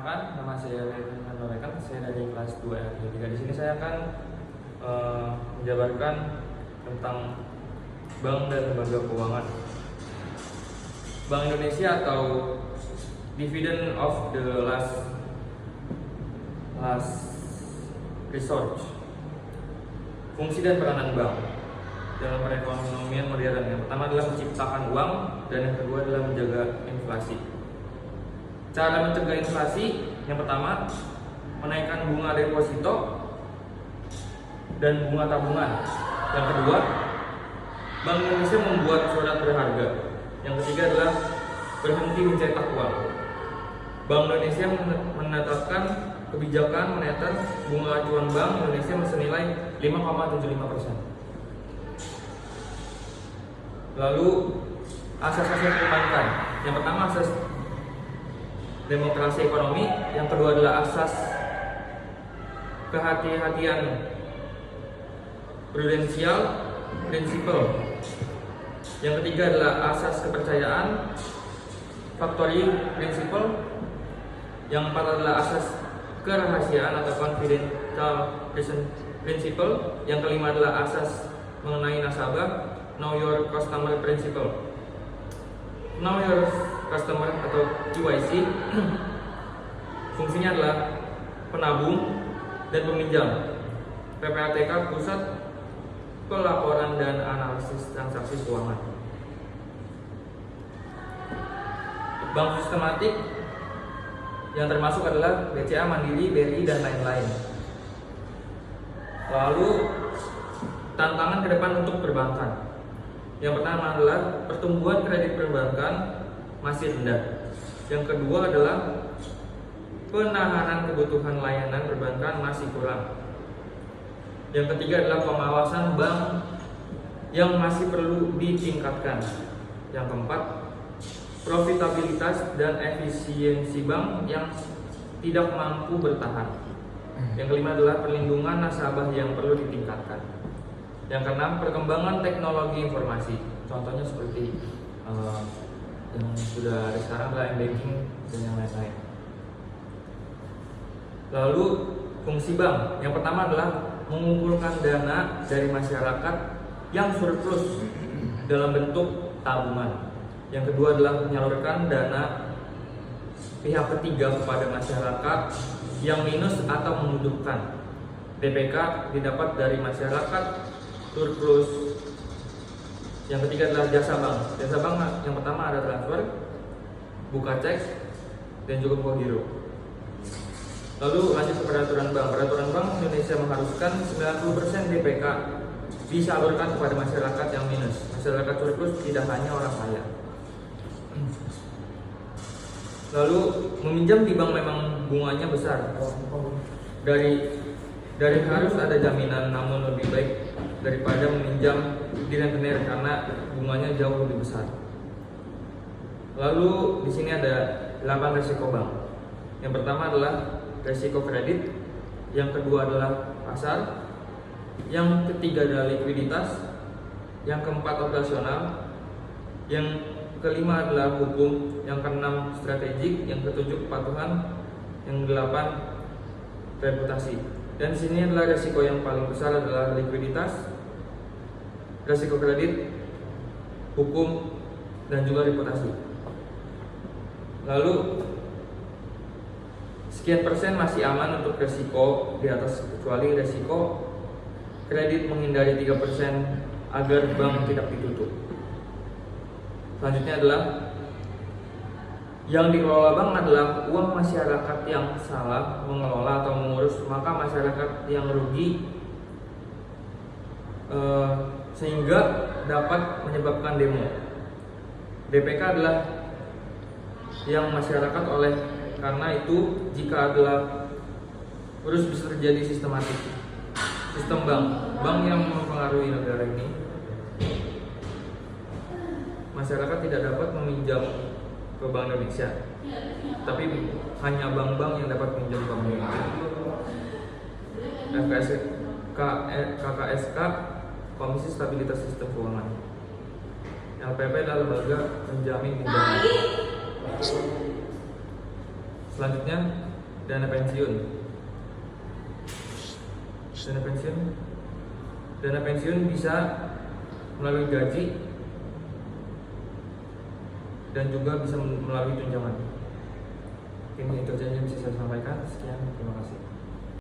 Perkenalkan, nama saya Rehan Norekan, saya dari kelas 2 LG3. Di sini saya akan menjabarkan tentang bank dan lembaga keuangan. Bank Indonesia atau Dividend of the Last Resort. Fungsi dan peranan bank dalam perekonomian modern. Yang pertama adalah menciptakan uang dan yang kedua adalah menjaga inflasi. Cara mencegah inflasi, yang pertama menaikkan bunga deposito dan bunga tabungan. Yang kedua, Bank Indonesia membuat surat berharga. Yang ketiga adalah berhenti mencetak uang. Bank Indonesia menetapkan kebijakan moneter bunga acuan Bank Indonesia senilai 5,75%. Lalu asas-asas perbankan. Yang pertama asas demokrasi ekonomi, yang kedua adalah asas kehati-hatian prudensial prinsipal, yang ketiga adalah asas kepercayaan factory principle, yang keempat adalah asas kerahasiaan atau confidential principle, yang kelima adalah asas mengenai nasabah know your customer principle. Know your customer atau KYC fungsinya adalah penabung dan peminjam. PPATK Pusat Pelaporan dan Analisis Transaksi Keuangan. Bank sistematik yang termasuk adalah BCA, Mandiri, BRI dan lain-lain. Lalu tantangan ke depan untuk perbankan. Yang pertama adalah pertumbuhan kredit perbankan masih rendah. Yang kedua adalah penahanan kebutuhan layanan perbankan masih kurang. Yang ketiga adalah pengawasan bank yang masih perlu ditingkatkan. Yang keempat, profitabilitas dan efisiensi bank yang tidak mampu bertahan. Yang kelima adalah perlindungan nasabah yang perlu ditingkatkan. Yang keenam, perkembangan teknologi informasi. Contohnya seperti yang sudah ada sekarang adalah banking dan yang lain-lain. Lalu fungsi bank. Yang pertama adalah mengumpulkan dana dari masyarakat yang surplus dalam bentuk tabungan. Yang kedua adalah menyalurkan dana pihak ketiga kepada masyarakat yang minus atau membutuhkan. DPK didapat dari masyarakat surplus. Yang ketiga adalah jasa bank. Jasa bank yang pertama ada transfer, buka cek, dan juga buka giro. Lalu lanjut ke peraturan bank. Peraturan Bank Indonesia mengharuskan 90% DPK disalurkan kepada masyarakat yang minus. Masyarakat surplus tidak hanya orang kaya. Lalu meminjam di bank memang bunganya besar. Dari harus ada jaminan, namun lebih baik daripada meminjam di rentenir karena bunganya jauh lebih besar. Lalu di sini ada 8 risiko bank. Yang pertama adalah risiko kredit, yang kedua adalah pasar, yang ketiga adalah likuiditas, yang keempat operasional, yang kelima adalah hukum, yang keenam strategik, yang ketujuh kepatuhan, yang delapan reputasi. Dan di sini adalah risiko yang paling besar adalah likuiditas, risiko kredit, hukum, dan juga reputasi. Lalu sekian persen masih aman untuk risiko di atas, kecuali risiko kredit menghindari 3% agar bank tidak ditutup. Selanjutnya adalah yang dikelola bank adalah uang masyarakat yang salah mengelola atau mengurus, maka masyarakat yang rugi sehingga dapat menyebabkan demo. DPK adalah yang masyarakat oleh karena itu jika adalah terus bisa terjadi sistematik. Sistem bank yang mempengaruhi negara ini, masyarakat tidak dapat meminjam ke Bank Indonesia, tapi hanya bank-bank yang dapat meminjam ke Bank Indonesia. KKSK Komisi Stabilitas Sistem Keuangan. LPP adalah lembaga penjamin pinjaman. Selanjutnya dana pensiun. Dana pensiun bisa melalui gaji dan juga bisa melalui tunjangan. Ini itu saja yang bisa saya sampaikan. Sekian, terima kasih.